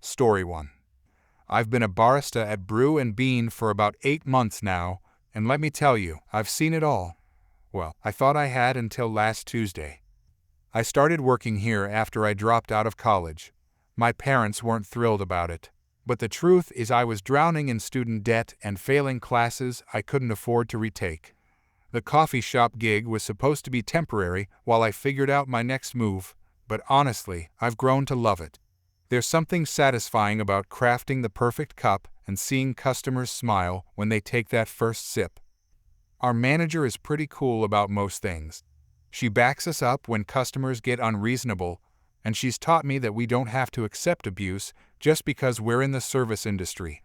Story 1. I've been a barista at Brew and Bean for about 8 months now, and let me tell you, I've seen it all. Well, I thought I had until last Tuesday. I started working here after I dropped out of college. My parents weren't thrilled about it, but the truth is I was drowning in student debt and failing classes I couldn't afford to retake. The coffee shop gig was supposed to be temporary while I figured out my next move, but honestly, I've grown to love it. There's something satisfying about crafting the perfect cup and seeing customers smile when they take that first sip. Our manager is pretty cool about most things. She backs us up when customers get unreasonable, and she's taught me that we don't have to accept abuse just because we're in the service industry.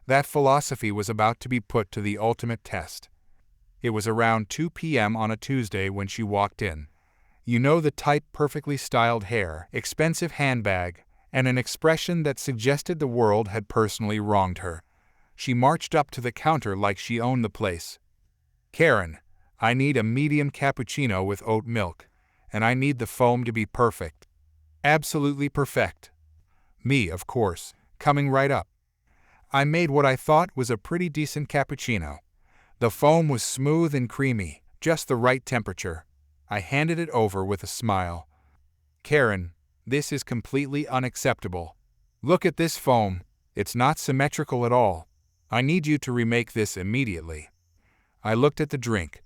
That philosophy was about to be put to the ultimate test. It was around 2 p.m. on a Tuesday when she walked in. You know, the tight, perfectly styled hair, expensive handbag, and an expression that suggested the world had personally wronged her. She marched up to the counter like she owned the place. "Karen, I need a medium cappuccino with oat milk, and I need the foam to be perfect." Absolutely perfect. Me, of course, coming right up. I made what I thought was a pretty decent cappuccino. The foam was smooth and creamy, just the right temperature. I handed it over with a smile. "Karen, this is completely unacceptable. Look at this foam. It's not symmetrical at all. I need you to remake this immediately." I looked at the drink.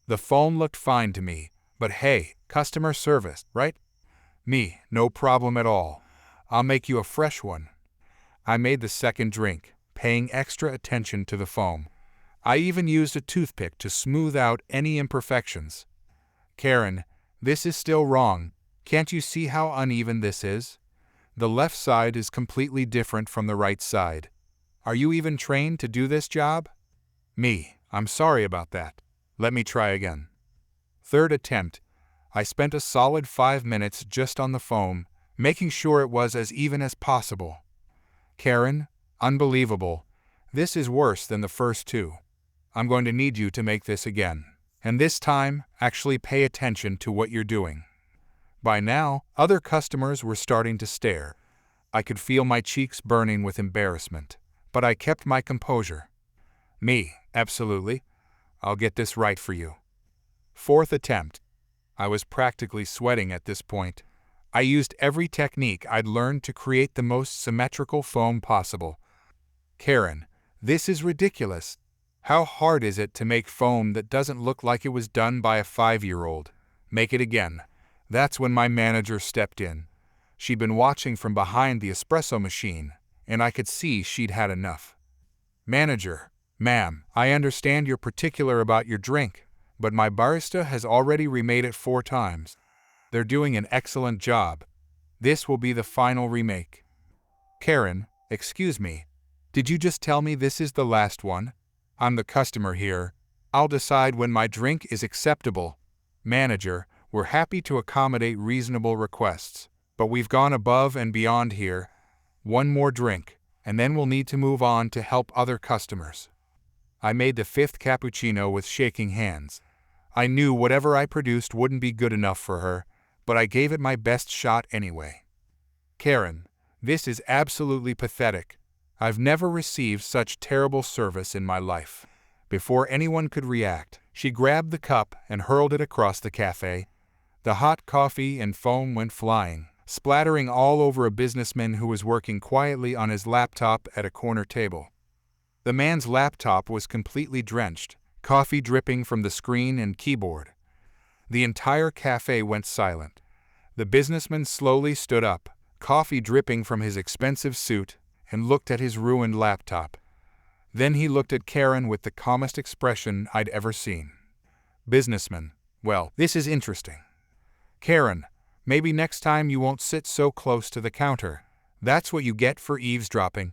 The foam looked fine to me, but hey, customer service, right? Me, no problem at all. I'll make you a fresh one. I made the second drink, paying extra attention to the foam. I even used a toothpick to smooth out any imperfections. "Karen, this is still wrong. Can't you see how uneven this is? The left side is completely different from the right side. Are you even trained to do this job?" Me, I'm sorry about that. Let me try again. Third attempt. I spent a solid 5 minutes just on the foam, making sure it was as even as possible. "Karen, unbelievable. This is worse than the first two. I'm going to need you to make this again. And this time, actually pay attention to what you're doing." By now, other customers were starting to stare. I could feel my cheeks burning with embarrassment, but I kept my composure. Me, absolutely. I'll get this right for you. Fourth attempt. I was practically sweating at this point. I used every technique I'd learned to create the most symmetrical foam possible. "Karen, this is ridiculous. How hard is it to make foam that doesn't look like it was done by a 5-year-old? Make it again." That's when my manager stepped in. She'd been watching from behind the espresso machine, and I could see she'd had enough. "Manager, ma'am, I understand you're particular about your drink, but my barista has already remade it 4 times. They're doing an excellent job. This will be the final remake." "Karen, excuse me. Did you just tell me this is the last one? I'm the customer here. I'll decide when my drink is acceptable." "Manager, we're happy to accommodate reasonable requests, but we've gone above and beyond here. One more drink, and then we'll need to move on to help other customers." I made the 5th cappuccino with shaking hands. I knew whatever I produced wouldn't be good enough for her, but I gave it my best shot anyway. "Karen, this is absolutely pathetic. I've never received such terrible service in my life." Before anyone could react, she grabbed the cup and hurled it across the cafe. The hot coffee and foam went flying, splattering all over a businessman who was working quietly on his laptop at a corner table. The man's laptop was completely drenched, coffee dripping from the screen and keyboard. The entire cafe went silent. The businessman slowly stood up, coffee dripping from his expensive suit, and looked at his ruined laptop. Then he looked at Karen with the calmest expression I'd ever seen. "Businessman, well, this is interesting. Karen, maybe next time you won't sit so close to the counter. That's what you get for eavesdropping."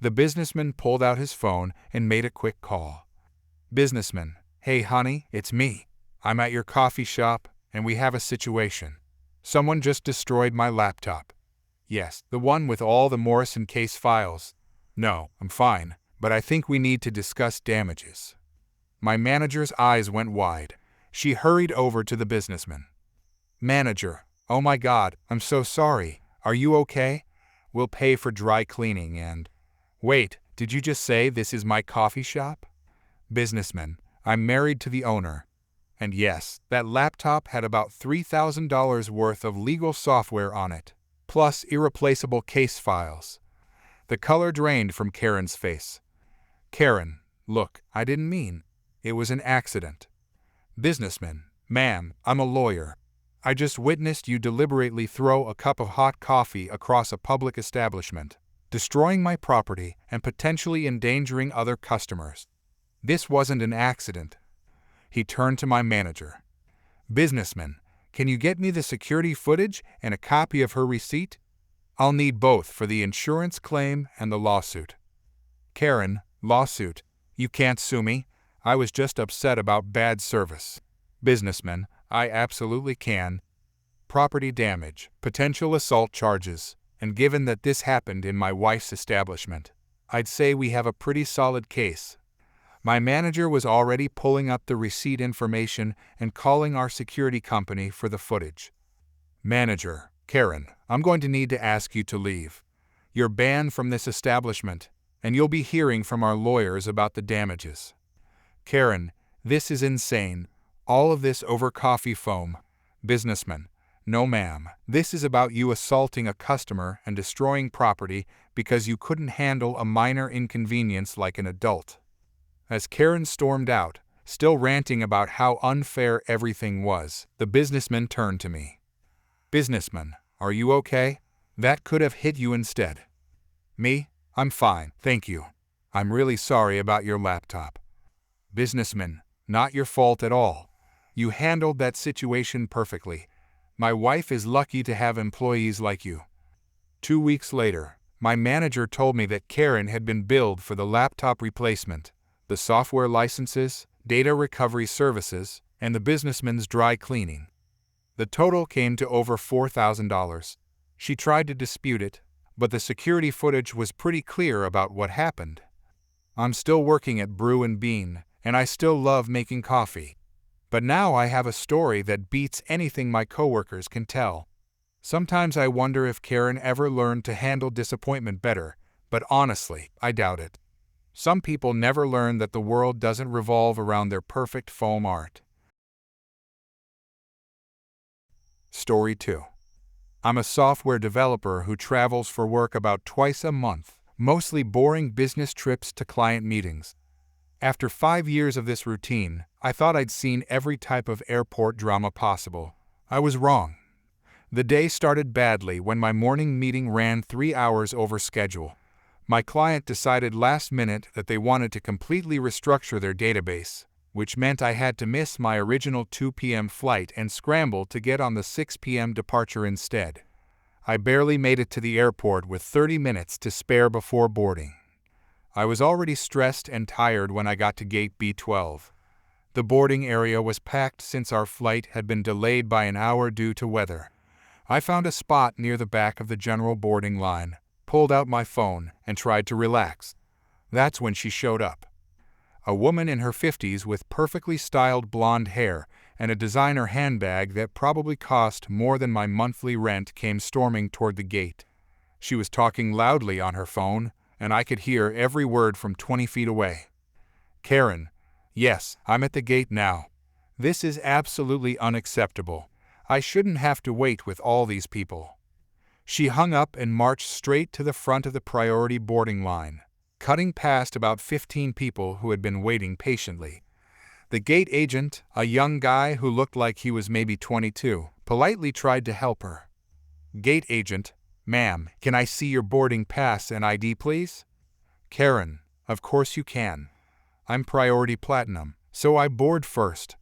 The businessman pulled out his phone and made a quick call. "Businessman, hey honey, it's me. I'm at your coffee shop, and we have a situation. Someone just destroyed my laptop." "Yes, the one with all the Morrison case files." "No, I'm fine, but I think we need to discuss damages." My manager's eyes went wide. She hurried over to the businessman. "Manager, oh my God, I'm so sorry. Are you okay? We'll pay for dry cleaning and… Wait, did you just say this is my coffee shop? Businessman, I'm married to the owner. And yes, that laptop had about $3,000 worth of legal software on it, plus irreplaceable case files. The color drained from Karen's face. Karen, look, I didn't mean. It was an accident. Businessman, ma'am, I'm a lawyer. I just witnessed you deliberately throw a cup of hot coffee across a public establishment, destroying my property and potentially endangering other customers. This wasn't an accident. He turned to my manager. Businessman, can you get me the security footage and a copy of her receipt? I'll need both for the insurance claim and the lawsuit. Karen, lawsuit. You can't sue me. I was just upset about bad service. Businessman, I absolutely can. Property damage, potential assault charges, and given that this happened in my wife's establishment, I'd say we have a pretty solid case. My manager was already pulling up the receipt information and calling our security company for the footage. Manager, Karen, I'm going to need to ask you to leave. You're banned from this establishment, and you'll be hearing from our lawyers about the damages. Karen, this is insane. All of this over coffee foam. Businessman, no ma'am. This is about you assaulting a customer and destroying property because you couldn't handle a minor inconvenience like an adult. As Karen stormed out, still ranting about how unfair everything was, the businessman turned to me. Businessman, are you okay? That could have hit you instead. Me? I'm fine, thank you. I'm really sorry about your laptop. Businessman, not your fault at all. You handled that situation perfectly. My wife is lucky to have employees like you. 2 weeks later, my manager told me that Karen had been billed for the laptop replacement, the software licenses, data recovery services, and the businessman's dry cleaning. The total came to over $4,000. She tried to dispute it, but the security footage was pretty clear about what happened. I'm still working at Brew and Bean, and I still love making coffee. But now I have a story that beats anything my coworkers can tell. Sometimes I wonder if Karen ever learned to handle disappointment better, but honestly, I doubt it. Some people never learn that the world doesn't revolve around their perfect foam art. Story 2. I'm a software developer who travels for work about twice a month, mostly boring business trips to client meetings. After 5 years of this routine, I thought I'd seen every type of airport drama possible. I was wrong. The day started badly when my morning meeting ran 3 hours over schedule. My client decided last minute that they wanted to completely restructure their database, which meant I had to miss my original 2 p.m. flight and scramble to get on the 6 p.m. departure instead. I barely made it to the airport with 30 minutes to spare before boarding. I was already stressed and tired when I got to gate B12. The boarding area was packed since our flight had been delayed by an hour due to weather. I found a spot near the back of the general boarding line, pulled out my phone, and tried to relax. That's when she showed up. A woman in her 50s with perfectly styled blonde hair and a designer handbag that probably cost more than my monthly rent came storming toward the gate. She was talking loudly on her phone, and I could hear every word from 20 feet away. Karen, yes, I'm at the gate now. This is absolutely unacceptable. I shouldn't have to wait with all these people. She hung up and marched straight to the front of the priority boarding line, cutting past about 15 people who had been waiting patiently. The gate agent, a young guy who looked like he was maybe 22, politely tried to help her. Gate agent, ma'am, can I see your boarding pass and ID, please? Karen, of course you can. I'm priority platinum, so I board first.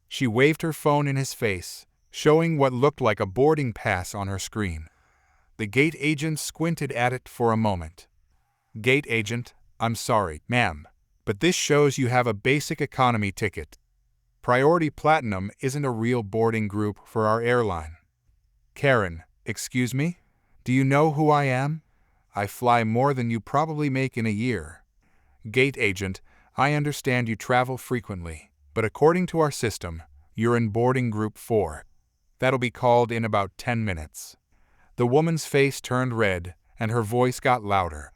She waved her phone in his face, showing what looked like a boarding pass on her screen. The gate agent squinted at it for a moment. Gate agent, I'm sorry, ma'am, but this shows you have a basic economy ticket. Priority Platinum isn't a real boarding group for our airline. Karen, excuse me? Do you know who I am? I fly more than you probably make in a year. Gate agent, I understand you travel frequently, but according to our system, you're in boarding group 4. That'll be called in about 10 minutes. The woman's face turned red, and her voice got louder.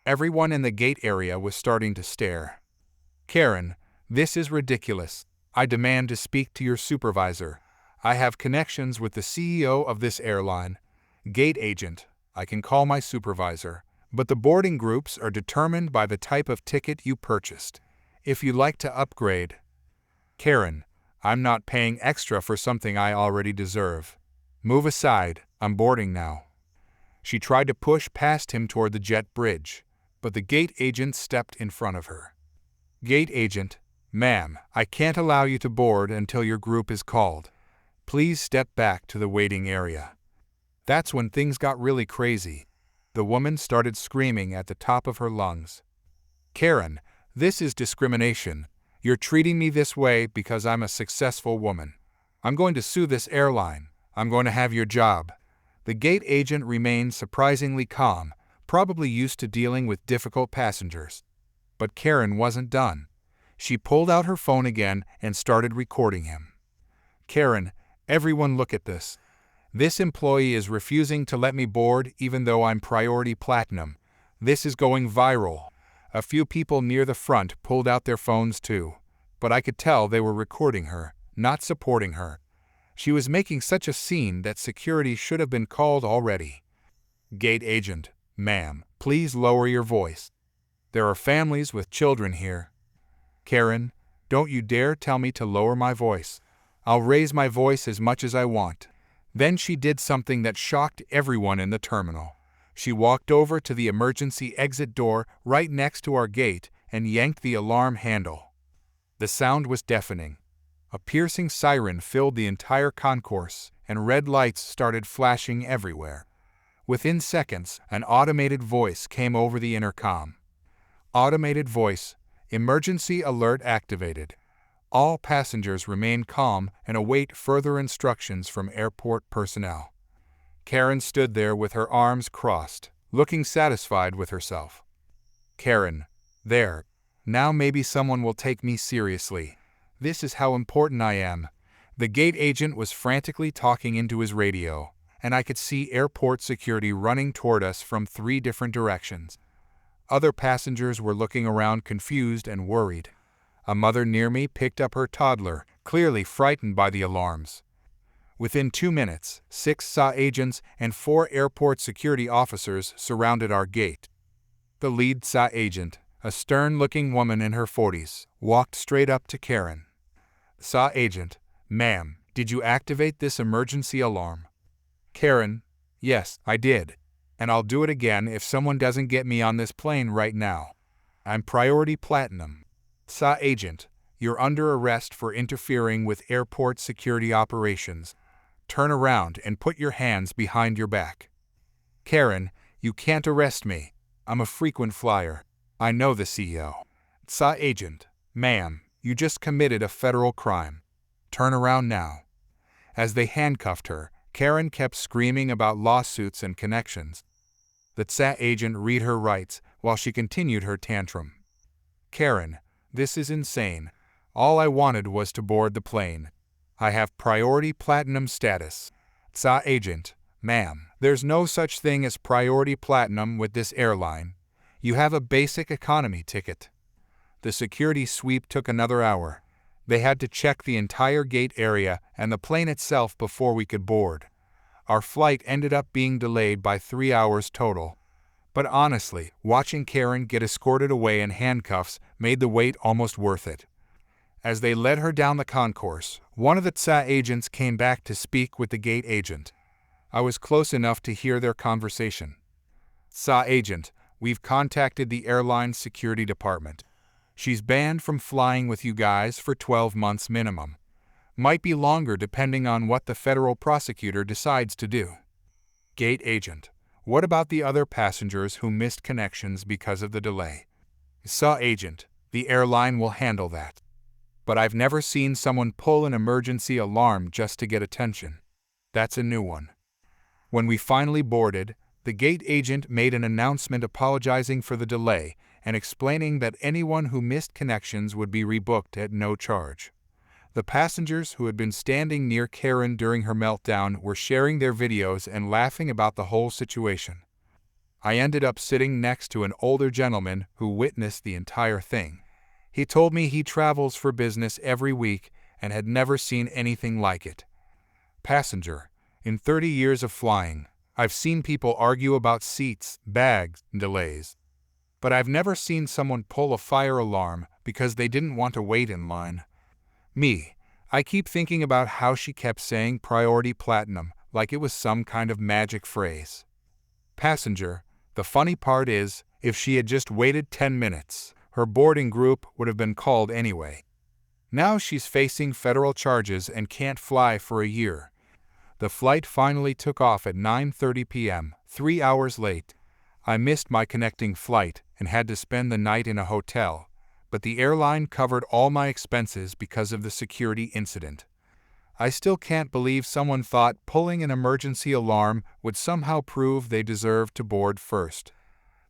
Everyone in the gate area was starting to stare. "Karen, this is ridiculous. I demand to speak to your supervisor. I have connections with the CEO of this airline." "Gate agent, I can call my supervisor, but the boarding groups are determined by the type of ticket you purchased. If you like to upgrade..." "Karen, I'm not paying extra for something I already deserve. Move aside, I'm boarding now." She tried to push past him toward the jet bridge, but the gate agent stepped in front of her. "Gate agent, ma'am, I can't allow you to board until your group is called. Please step back to the waiting area." That's when things got really crazy. The woman started screaming at the top of her lungs. "Karen, this is discrimination. You're treating me this way because I'm a successful woman. I'm going to sue this airline. I'm going to have your job." The gate agent remained surprisingly calm, probably used to dealing with difficult passengers. But Karen wasn't done. She pulled out her phone again and started recording him. "Karen, everyone look at this. This employee is refusing to let me board even though I'm priority platinum. This is going viral." A few people near the front pulled out their phones too, but I could tell they were recording her, not supporting her. She was making such a scene that security should have been called already. "Gate agent, ma'am, please lower your voice. There are families with children here." "Karen, don't you dare tell me to lower my voice. I'll raise my voice as much as I want." Then she did something that shocked everyone in the terminal. She walked over to the emergency exit door right next to our gate and yanked the alarm handle. The sound was deafening. A piercing siren filled the entire concourse, and red lights started flashing everywhere. Within seconds, an automated voice came over the intercom. "Automated voice, emergency alert activated. All passengers remain calm and await further instructions from airport personnel." Karen stood there with her arms crossed, looking satisfied with herself. "Karen, there. Now maybe someone will take me seriously. This is how important I am." The gate agent was frantically talking into his radio, and I could see airport security running toward us from 3 different directions. Other passengers were looking around confused and worried. A mother near me picked up her toddler, clearly frightened by the alarms. Within 2 minutes, 6 SA agents and 4 airport security officers surrounded our gate. The lead SA agent, a stern-looking woman in her 40s, walked straight up to Karen. SA agent, "Ma'am, did you activate this emergency alarm?" Karen, "Yes, I did. And I'll do it again if someone doesn't get me on this plane right now. I'm priority platinum." SA agent, "You're under arrest for interfering with airport security operations. Turn around and put your hands behind your back." Karen, "You can't arrest me. I'm a frequent flyer. I know the CEO." SA agent, "Ma'am, you just committed a federal crime. Turn around now." As they handcuffed her, Karen kept screaming about lawsuits and connections. The SA agent read her rights while she continued her tantrum. "Karen, this is insane. All I wanted was to board the plane. I have priority platinum status." SA agent, "Ma'am, there's no such thing as priority platinum with this airline. You have a basic economy ticket." The security sweep took another hour. They had to check the entire gate area and the plane itself before we could board. Our flight ended up being delayed by 3 hours total. But honestly, watching Karen get escorted away in handcuffs made the wait almost worth it. As they led her down the concourse, one of the SA agents came back to speak with the gate agent. I was close enough to hear their conversation. "SA agent, we've contacted the airline's security department. She's banned from flying with you guys for 12 months minimum. Might be longer depending on what the federal prosecutor decides to do." Gate agent, "What about the other passengers who missed connections because of the delay?" SA agent, "The airline will handle that. But I've never seen someone pull an emergency alarm just to get attention. That's a new one." When we finally boarded, the gate agent made an announcement apologizing for the delay and explaining that anyone who missed connections would be rebooked at no charge. The passengers who had been standing near Karen during her meltdown were sharing their videos and laughing about the whole situation. I ended up sitting next to an older gentleman who witnessed the entire thing. He told me he travels for business every week and had never seen anything like it. Passenger: in 30 years of flying, I've seen people argue about seats, bags, and delays. But I've never seen someone pull a fire alarm because they didn't want to wait in line. I keep thinking about how she kept saying priority platinum like it was some kind of magic phrase. Passenger: the funny part is, if she had just waited 10 minutes, her boarding group would have been called anyway. Now she's facing federal charges and can't fly for a year. The flight finally took off at 9:30 p.m., 3 hours late. I missed my connecting flight and had to spend the night in a hotel, but the airline covered all my expenses because of the security incident. I still can't believe someone thought pulling an emergency alarm would somehow prove they deserved to board first.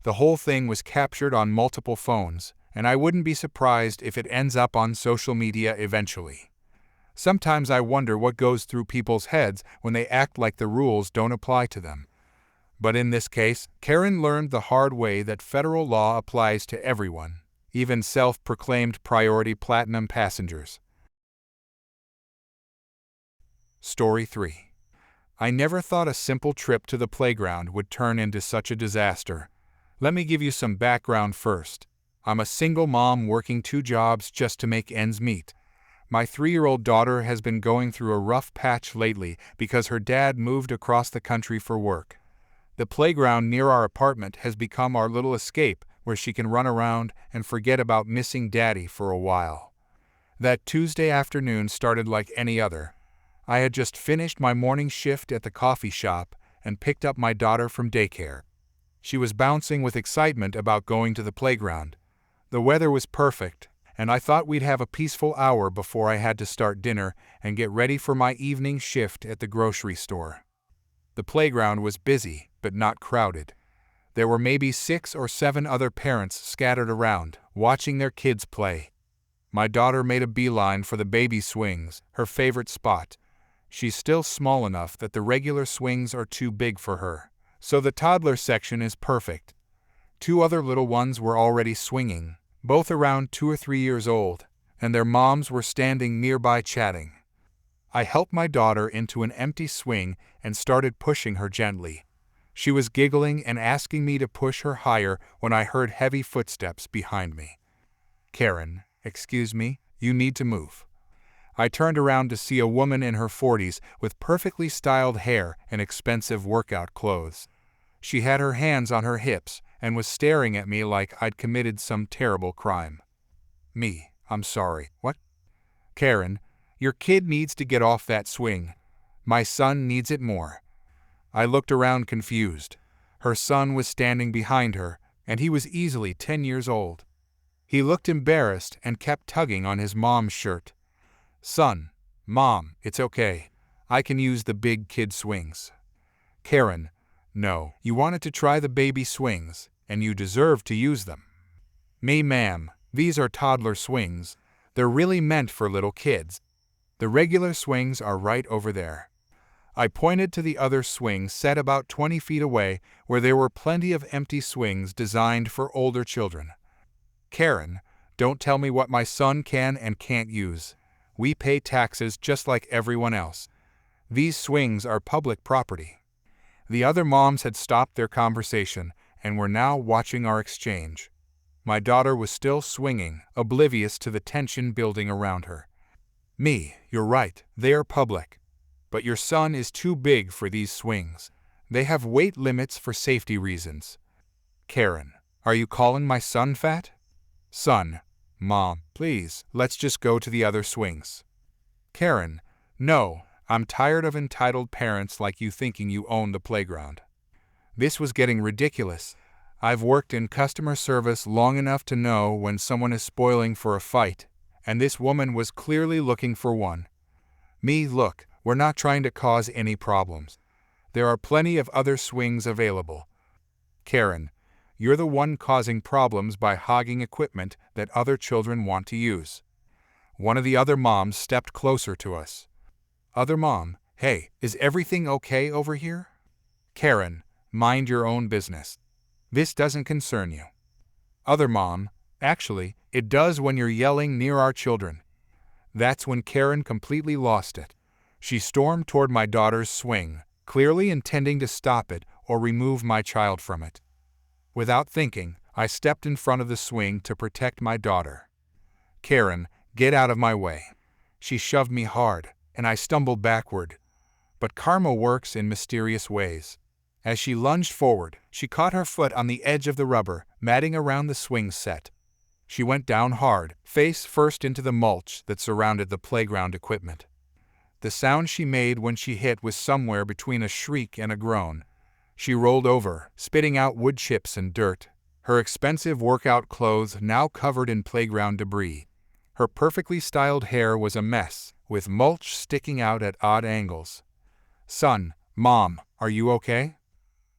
The whole thing was captured on multiple phones, and I wouldn't be surprised if it ends up on social media eventually. Sometimes I wonder what goes through people's heads when they act like the rules don't apply to them. But in this case, Karen learned the hard way that federal law applies to everyone, even self-proclaimed priority platinum passengers. Story 3. I never thought a simple trip to the playground would turn into such a disaster. Let me give you some background first. I'm a single mom working 2 jobs just to make ends meet. My 3-year-old daughter has been going through a rough patch lately because her dad moved across the country for work. The playground near our apartment has become our little escape where she can run around and forget about missing Daddy for a while. That Tuesday afternoon started like any other. I had just finished my morning shift at the coffee shop and picked up my daughter from daycare. She was bouncing with excitement about going to the playground. The weather was perfect, and I thought we'd have a peaceful hour before I had to start dinner and get ready for my evening shift at the grocery store. The playground was busy, but not crowded. There were maybe 6 or 7 other parents scattered around, watching their kids play. My daughter made a beeline for the baby swings, her favorite spot. She's still small enough that the regular swings are too big for her, so the toddler section is perfect. 2 other little ones were already swinging, both around 2 or 3 years old, and their moms were standing nearby chatting. I helped my daughter into an empty swing and started pushing her gently. She was giggling and asking me to push her higher when I heard heavy footsteps behind me. Karen, excuse me, you need to move. I turned around to see a woman in her 40s with perfectly styled hair and expensive workout clothes. She had her hands on her hips and was staring at me like I'd committed some terrible crime. I'm sorry. What? Karen, your kid needs to get off that swing. My son needs it more. I looked around confused. Her son was standing behind her, and he was easily 10 years old. He looked embarrassed and kept tugging on his mom's shirt. Son, Mom, it's okay. I can use the big kid swings. Karen, no, you wanted to try the baby swings, and you deserve to use them. Ma'am, these are toddler swings. They're really meant for little kids. The regular swings are right over there. I pointed to the other swings set about 20 feet away where there were plenty of empty swings designed for older children. Karen, don't tell me what my son can and can't use. We pay taxes just like everyone else. These swings are public property. The other moms had stopped their conversation and were now watching our exchange. My daughter was still swinging, oblivious to the tension building around her. You're right, they are public. But your son is too big for these swings. They have weight limits for safety reasons. Karen, are you calling my son fat? Son, Mom, please, let's just go to the other swings. Karen, no, I'm tired of entitled parents like you thinking you own the playground. This was getting ridiculous. I've worked in customer service long enough to know when someone is spoiling for a fight, and this woman was clearly looking for one. Look, we're not trying to cause any problems. There are plenty of other swings available. Karen, you're the one causing problems by hogging equipment that other children want to use. One of the other moms stepped closer to us. Other mom, hey, is everything okay over here? Karen, mind your own business. This doesn't concern you. Other mom, actually, it does when you're yelling near our children. That's when Karen completely lost it. She stormed toward my daughter's swing, clearly intending to stop it or remove my child from it. Without thinking, I stepped in front of the swing to protect my daughter. Karen, get out of my way. She shoved me hard, and I stumbled backward. But karma works in mysterious ways. As she lunged forward, she caught her foot on the edge of the rubber matting around the swing set. She went down hard, face first into the mulch that surrounded the playground equipment. The sound she made when she hit was somewhere between a shriek and a groan. She rolled over, spitting out wood chips and dirt, her expensive workout clothes now covered in playground debris. Her perfectly styled hair was a mess, with mulch sticking out at odd angles. "Son, Mom, are you okay?"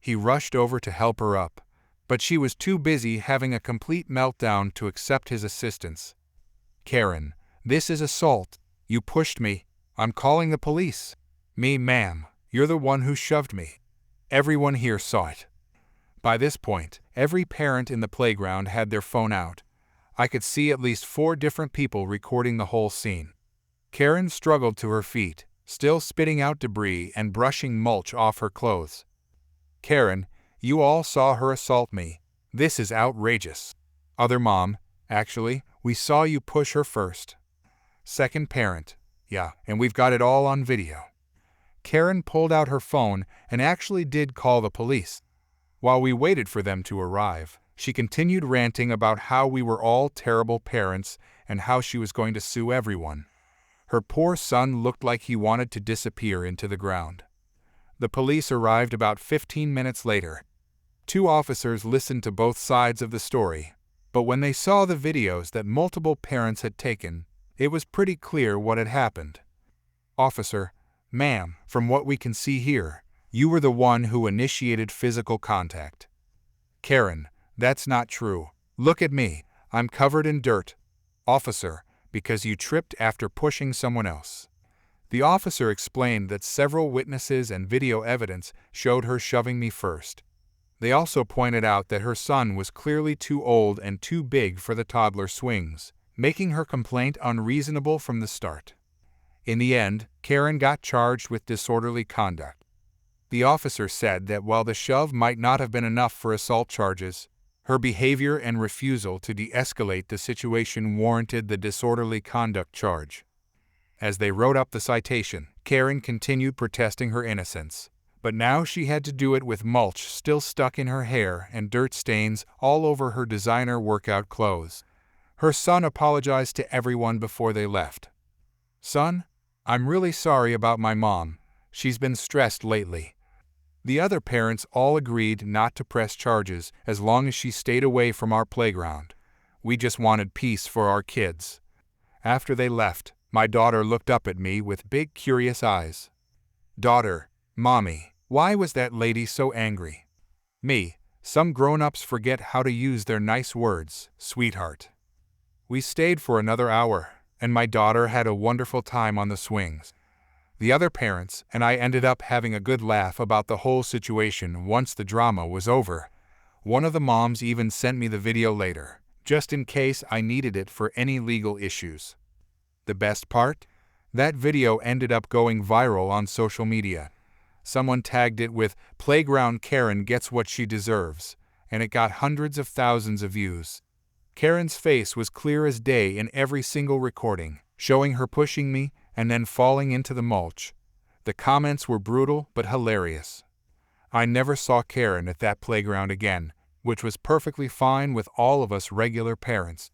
He rushed over to help her up, but she was too busy having a complete meltdown to accept his assistance. "Karen, this is assault. You pushed me. I'm calling the police." "Me, ma'am. You're the one who shoved me. Everyone here saw it." By this point, every parent in the playground had their phone out. I could see at least 4 different people recording the whole scene. Karen struggled to her feet, still spitting out debris and brushing mulch off her clothes. "Karen, you all saw her assault me. This is outrageous." Other mom, "Actually, we saw you push her first." Second parent, "Yeah, and we've got it all on video." Karen pulled out her phone and actually did call the police. While we waited for them to arrive, she continued ranting about how we were all terrible parents and how she was going to sue everyone. Her poor son looked like he wanted to disappear into the ground. The police arrived about 15 minutes later. 2 officers listened to both sides of the story, but when they saw the videos that multiple parents had taken, it was pretty clear what had happened. "Officer, ma'am, from what we can see here, you were the one who initiated physical contact." "Karen, that's not true. Look at me. I'm covered in dirt." "Officer, because you tripped after pushing someone else." The officer explained that several witnesses and video evidence showed her shoving me first. They also pointed out that her son was clearly too old and too big for the toddler swings, making her complaint unreasonable from the start. In the end, Karen got charged with disorderly conduct. The officer said that while the shove might not have been enough for assault charges, her behavior and refusal to de-escalate the situation warranted the disorderly conduct charge. As they wrote up the citation, Karen continued protesting her innocence, but now she had to do it with mulch still stuck in her hair and dirt stains all over her designer workout clothes. Her son apologized to everyone before they left. "Son, I'm really sorry about my mom. She's been stressed lately." The other parents all agreed not to press charges as long as she stayed away from our playground. We just wanted peace for our kids. After they left, my daughter looked up at me with big curious eyes. "Daughter, Mommy, why was that lady so angry?" Me, "Some grown-ups forget how to use their nice words, sweetheart." We stayed for another hour, and my daughter had a wonderful time on the swings. The other parents and I ended up having a good laugh about the whole situation once the drama was over. One of the moms even sent me the video later, just in case I needed it for any legal issues. The best part? That video ended up going viral on social media. Someone tagged it with "Playground Karen gets what she deserves," and it got hundreds of thousands of views. Karen's face was clear as day in every single recording, showing her pushing me and then falling into the mulch. The comments were brutal but hilarious. I never saw Karen at that playground again, which was perfectly fine with all of us regular parents.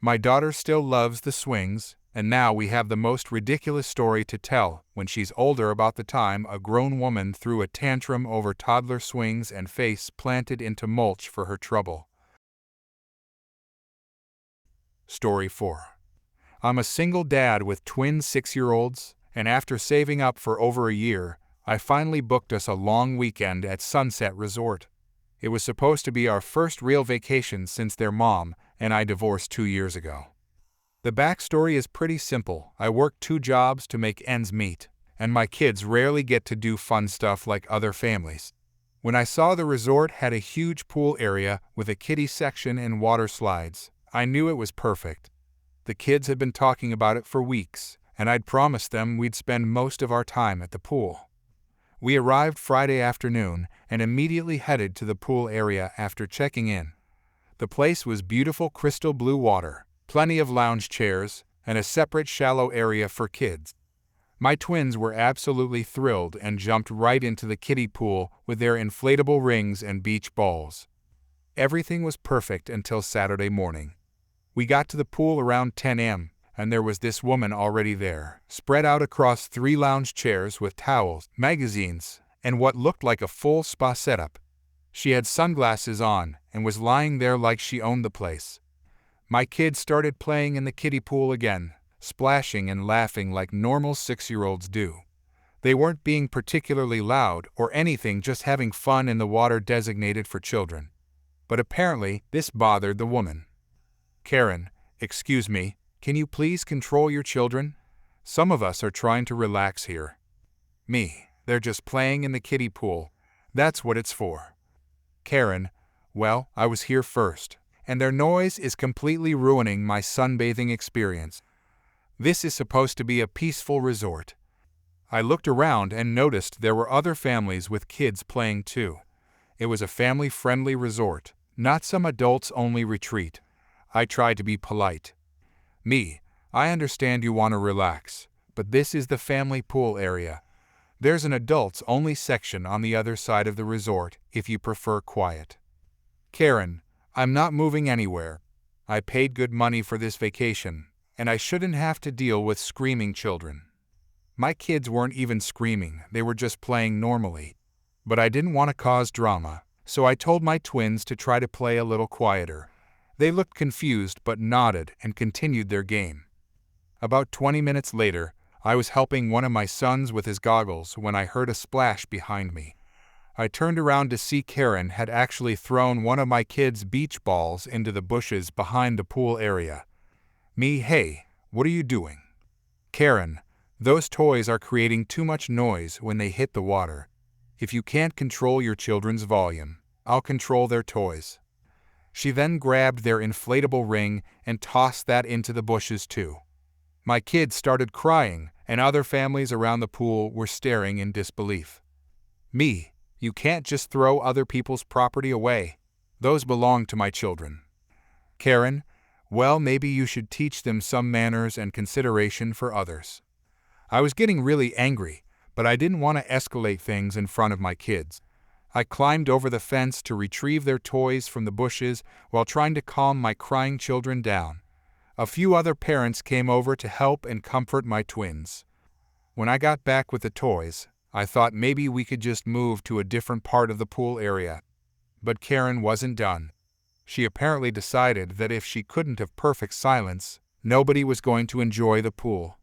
My daughter still loves the swings, and now we have the most ridiculous story to tell when she's older about the time a grown woman threw a tantrum over toddler swings and face planted into mulch for her trouble. Story 4. I'm a single dad with twin 6-year-olds, and after saving up for over a year, I finally booked us a long weekend at Sunset Resort. It was supposed to be our first real vacation since their mom and I divorced 2 years ago. The backstory is pretty simple. I work 2 jobs to make ends meet, and my kids rarely get to do fun stuff like other families. When I saw the resort had a huge pool area with a kiddie section and water slides, I knew it was perfect. The kids had been talking about it for weeks, and I'd promised them we'd spend most of our time at the pool. We arrived Friday afternoon and immediately headed to the pool area after checking in. The place was beautiful crystal blue water, plenty of lounge chairs, and a separate shallow area for kids. My twins were absolutely thrilled and jumped right into the kiddie pool with their inflatable rings and beach balls. Everything was perfect until Saturday morning. We got to the pool around 10 a.m., and there was this woman already there, spread out across 3 lounge chairs with towels, magazines, and what looked like a full spa setup. She had sunglasses on and was lying there like she owned the place. My kids started playing in the kiddie pool again, splashing and laughing like normal 6-year-olds do. They weren't being particularly loud or anything, just having fun in the water designated for children. But apparently, this bothered the woman. "Karen, excuse me, can you please control your children? Some of us are trying to relax here." "Me, they're just playing in the kiddie pool. That's what it's for." "Karen, well, I was here first, and their noise is completely ruining my sunbathing experience. This is supposed to be a peaceful resort." I looked around and noticed there were other families with kids playing too. It was a family-friendly resort, not some adults-only retreat. I tried to be polite. "Me, I understand you want to relax, but this is the family pool area. There's an adults-only section on the other side of the resort if you prefer quiet." "Karen, I'm not moving anywhere. I paid good money for this vacation, and I shouldn't have to deal with screaming children." My kids weren't even screaming, they were just playing normally. But I didn't want to cause drama, so I told my twins to try to play a little quieter. They looked confused but nodded and continued their game. About 20 minutes later, I was helping one of my sons with his goggles when I heard a splash behind me. I turned around to see Karen had actually thrown one of my kids' beach balls into the bushes behind the pool area. "Me, hey, what are you doing?" "Karen, those toys are creating too much noise when they hit the water. If you can't control your children's volume, I'll control their toys." She then grabbed their inflatable ring and tossed that into the bushes too. My kids started crying, and other families around the pool were staring in disbelief. "Me, you can't just throw other people's property away. Those belong to my children." "Karen, well, maybe you should teach them some manners and consideration for others." I was getting really angry, but I didn't want to escalate things in front of my kids. I climbed over the fence to retrieve their toys from the bushes while trying to calm my crying children down. A few other parents came over to help and comfort my twins. When I got back with the toys, I thought maybe we could just move to a different part of the pool area. But Karen wasn't done. She apparently decided that if she couldn't have perfect silence, nobody was going to enjoy the pool.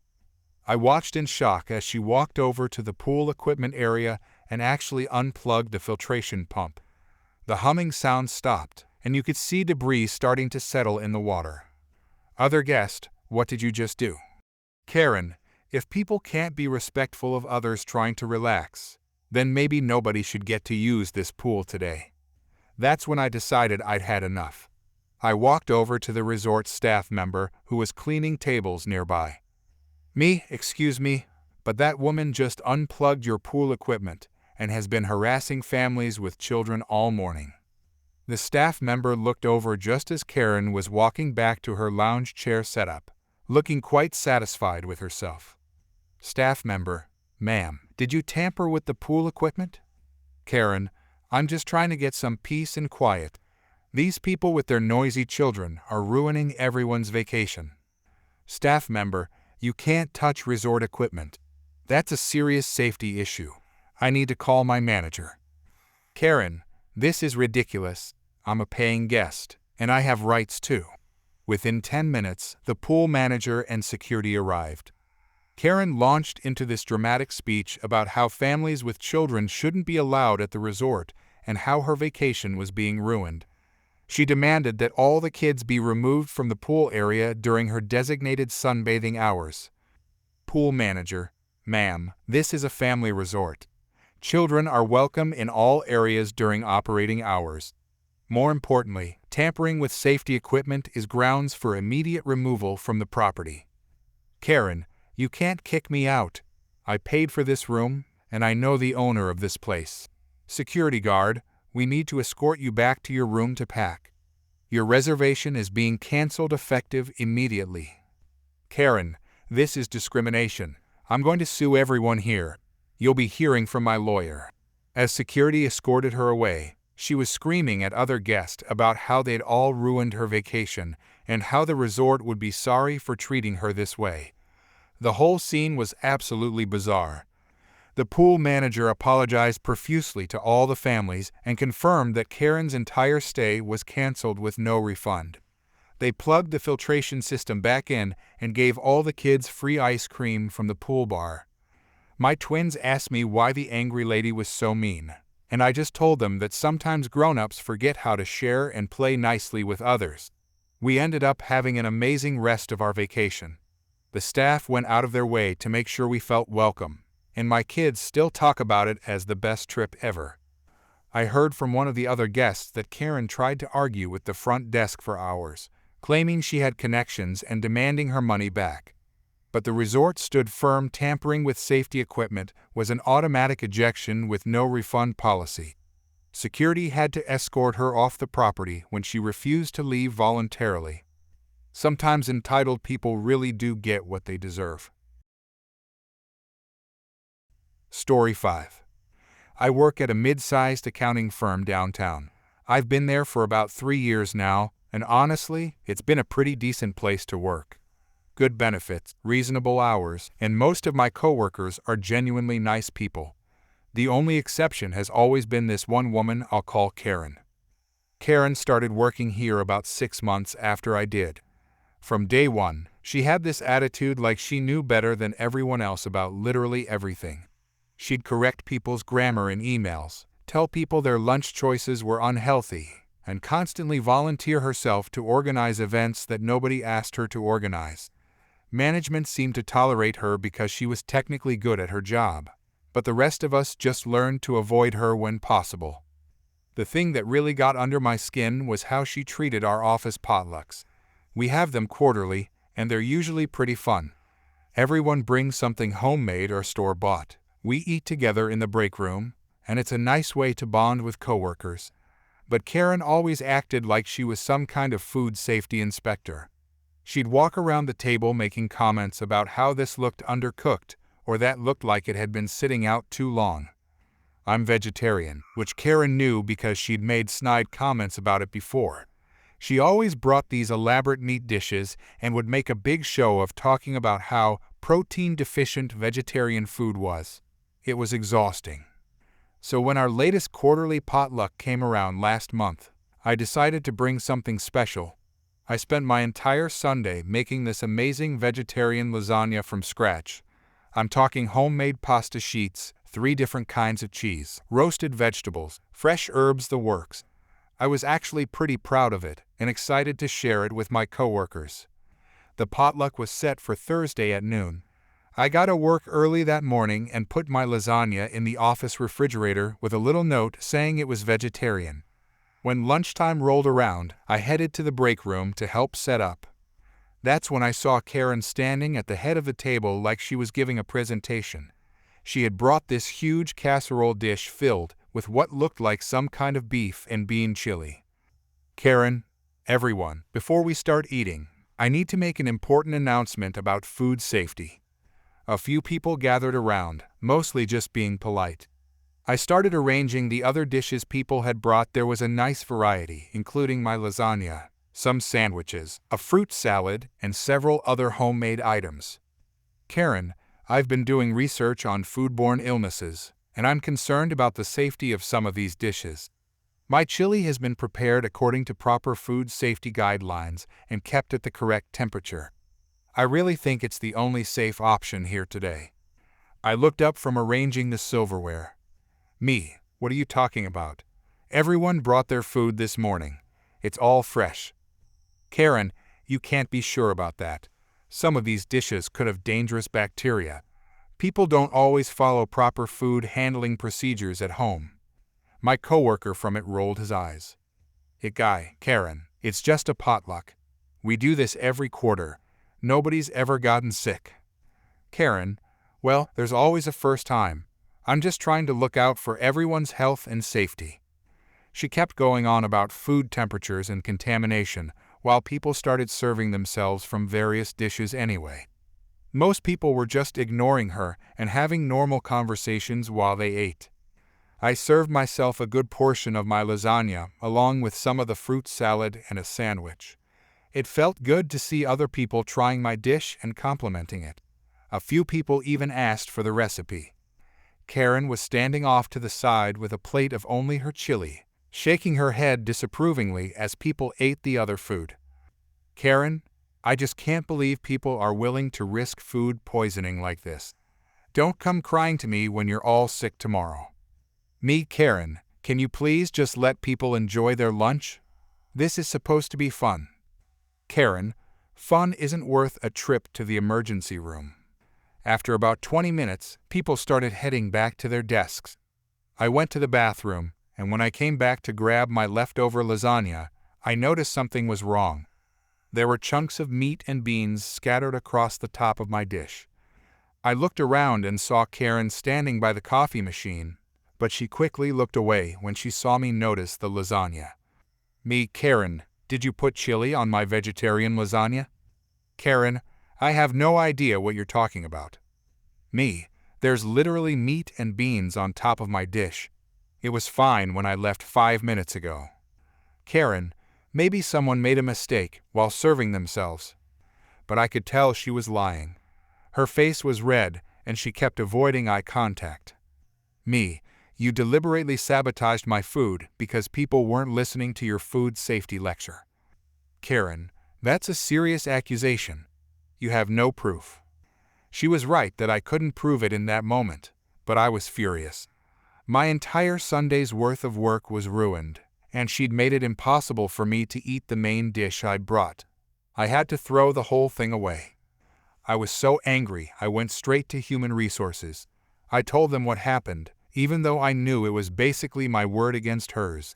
I watched in shock as she walked over to the pool equipment area and actually unplugged the filtration pump. The humming sound stopped, and you could see debris starting to settle in the water. "Other guest, what did you just do?" "Karen, if people can't be respectful of others trying to relax, then maybe nobody should get to use this pool today." That's when I decided I'd had enough. I walked over to the resort staff member who was cleaning tables nearby. "Me, excuse me, but that woman just unplugged your pool equipment and has been harassing families with children all morning." The staff member looked over just as Karen was walking back to her lounge chair setup, looking quite satisfied with herself. Staff member: "Ma'am, did you tamper with the pool equipment?" Karen: "I'm just trying to get some peace and quiet. These people with their noisy children are ruining everyone's vacation." Staff member: "You can't touch resort equipment. That's a serious safety issue. I need to call my manager." Karen: "This is ridiculous. I'm a paying guest, and I have rights too." Within 10 minutes, the pool manager and security arrived. Karen launched into this dramatic speech about how families with children shouldn't be allowed at the resort and how her vacation was being ruined. She demanded that all the kids be removed from the pool area during her designated sunbathing hours. Pool manager: "Ma'am, this is a family resort. Children are welcome in all areas during operating hours. More importantly, tampering with safety equipment is grounds for immediate removal from the property. Karen, you can't kick me out. I paid for this room, and I know the owner of this place. Security guard, we need to escort you back to your room to pack. Your reservation is being canceled effective immediately. Karen, this is discrimination. I'm going to sue everyone here. You'll be hearing from my lawyer. As security escorted her away, she was screaming at other guests about how they'd all ruined her vacation and how the resort would be sorry for treating her this way. The whole scene was absolutely bizarre. The pool manager apologized profusely to all the families and confirmed that Karen's entire stay was canceled with no refund. They plugged the filtration system back in and gave all the kids free ice cream from the pool bar. My twins asked me why the angry lady was so mean, and I just told them that sometimes grown-ups forget how to share and play nicely with others. We ended up having an amazing rest of our vacation. The staff went out of their way to make sure we felt welcome, and my kids still talk about it as the best trip ever. I heard from one of the other guests that Karen tried to argue with the front desk for hours, claiming she had connections and demanding her money back. But the resort stood firm. Tampering with safety equipment was an automatic ejection with no refund policy. Security had to escort her off the property when she refused to leave voluntarily. Sometimes entitled people really do get what they deserve. Story 5. I work at a mid-sized accounting firm downtown. I've been there for about 3 years now, and honestly, it's been a pretty decent place to work. Good benefits, reasonable hours, and most of my coworkers are genuinely nice people. The only exception has always been this one woman I'll call Karen. Karen started working here about 6 months after I did. From day one, she had this attitude like she knew better than everyone else about literally everything. She'd correct people's grammar in emails, tell people their lunch choices were unhealthy, and constantly volunteer herself to organize events that nobody asked her to organize. Management seemed to tolerate her because she was technically good at her job, but the rest of us just learned to avoid her when possible. The thing that really got under my skin was how she treated our office potlucks. We have them quarterly, and they're usually pretty fun. Everyone brings something homemade or store-bought. We eat together in the break room, and it's a nice way to bond with coworkers. But Karen always acted like she was some kind of food safety inspector. She'd walk around the table making comments about how this looked undercooked or that looked like it had been sitting out too long. I'm vegetarian, which Karen knew because she'd made snide comments about it before. She always brought these elaborate meat dishes and would make a big show of talking about how protein-deficient vegetarian food was. It was exhausting. So when our latest quarterly potluck came around last month, I decided to bring something special. I spent my entire Sunday making this amazing vegetarian lasagna from scratch. I'm talking homemade pasta sheets, 3 different kinds of cheese, roasted vegetables, fresh herbs, the works. I was actually pretty proud of it and excited to share it with my coworkers. The potluck was set for Thursday at noon. I got to work early that morning and put my lasagna in the office refrigerator with a little note saying it was vegetarian. When lunchtime rolled around, I headed to the break room to help set up. That's when I saw Karen standing at the head of the table like she was giving a presentation. She had brought this huge casserole dish filled with what looked like some kind of beef and bean chili. Karen, everyone, before we start eating, I need to make an important announcement about food safety. A few people gathered around, mostly just being polite. I started arranging the other dishes people had brought. There was a nice variety, including my lasagna, some sandwiches, a fruit salad, and several other homemade items. Karen, I've been doing research on foodborne illnesses, and I'm concerned about the safety of some of these dishes. My chili has been prepared according to proper food safety guidelines and kept at the correct temperature. I really think it's the only safe option here today. I looked up from arranging the silverware. Me, what are you talking about? Everyone brought their food this morning. It's all fresh. Karen, you can't be sure about that. Some of these dishes could have dangerous bacteria. People don't always follow proper food handling procedures at home. My coworker from it rolled his eyes. Karen, it's just a potluck. We do this every quarter. Nobody's ever gotten sick. Karen, well, there's always a first time. I'm just trying to look out for everyone's health and safety. She kept going on about food temperatures and contamination, while people started serving themselves from various dishes anyway. Most people were just ignoring her and having normal conversations while they ate. I served myself a good portion of my lasagna, along with some of the fruit salad and a sandwich. It felt good to see other people trying my dish and complimenting it. A few people even asked for the recipe. Karen was standing off to the side with a plate of only her chili, shaking her head disapprovingly as people ate the other food. Karen, I just can't believe people are willing to risk food poisoning like this. Don't come crying to me when you're all sick tomorrow. Karen, can you please just let people enjoy their lunch? This is supposed to be fun. Karen, fun isn't worth a trip to the emergency room. After about 20 minutes, people started heading back to their desks. I went to the bathroom, and when I came back to grab my leftover lasagna, I noticed something was wrong. There were chunks of meat and beans scattered across the top of my dish. I looked around and saw Karen standing by the coffee machine, but she quickly looked away when she saw me notice the lasagna. Karen, did you put chili on my vegetarian lasagna? Karen, I have no idea what you're talking about. There's literally meat and beans on top of my dish. It was fine when I left 5 minutes ago. Karen, maybe someone made a mistake while serving themselves. But I could tell she was lying. Her face was red, and she kept avoiding eye contact. You deliberately sabotaged my food because people weren't listening to your food safety lecture. Karen, that's a serious accusation. You have no proof. She was right that I couldn't prove it in that moment, but I was furious. My entire Sunday's worth of work was ruined, and she'd made it impossible for me to eat the main dish I'd brought. I had to throw the whole thing away. I was so angry I went straight to Human Resources. I told them what happened, even though I knew it was basically my word against hers.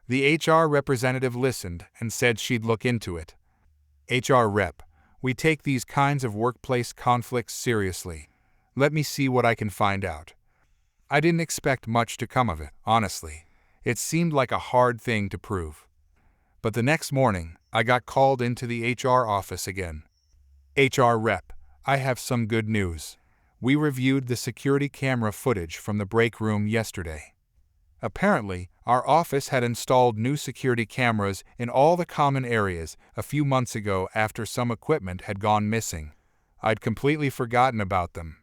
The HR representative listened and said she'd look into it. HR rep, we take these kinds of workplace conflicts seriously. Let me see what I can find out. I didn't expect much to come of it, honestly. It seemed like a hard thing to prove. But the next morning, I got called into the HR office again. HR rep, I have some good news. We reviewed the security camera footage from the break room yesterday. Apparently, our office had installed new security cameras in all the common areas a few months ago after some equipment had gone missing. I'd completely forgotten about them.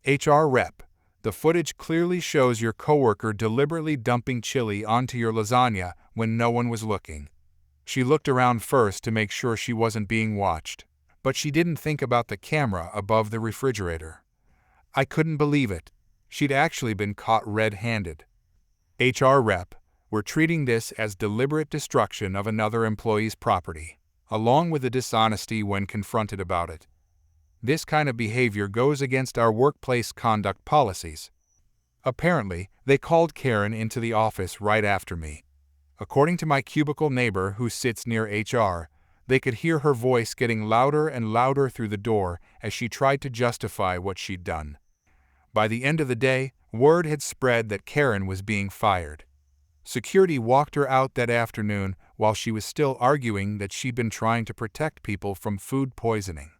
HR rep, the footage clearly shows your coworker deliberately dumping chili onto your lasagna when no one was looking. She looked around first to make sure she wasn't being watched, but she didn't think about the camera above the refrigerator. I couldn't believe it. She'd actually been caught red-handed. HR rep, we're treating this as deliberate destruction of another employee's property, along with the dishonesty when confronted about it. This kind of behavior goes against our workplace conduct policies. Apparently, they called Karen into the office right after me. According to my cubicle neighbor who sits near HR, they could hear her voice getting louder and louder through the door as she tried to justify what she'd done. By the end of the day, word had spread that Karen was being fired. Security walked her out that afternoon while she was still arguing that she'd been trying to protect people from food poisoning.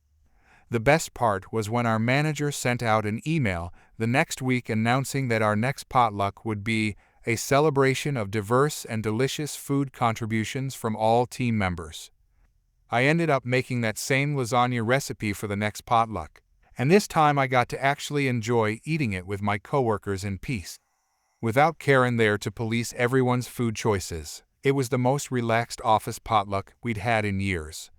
The best part was when our manager sent out an email the next week announcing that our next potluck would be a celebration of diverse and delicious food contributions from all team members. I ended up making that same lasagna recipe for the next potluck, and this time I got to actually enjoy eating it with my coworkers in peace. Without Karen there to police everyone's food choices, it was the most relaxed office potluck we'd had in years.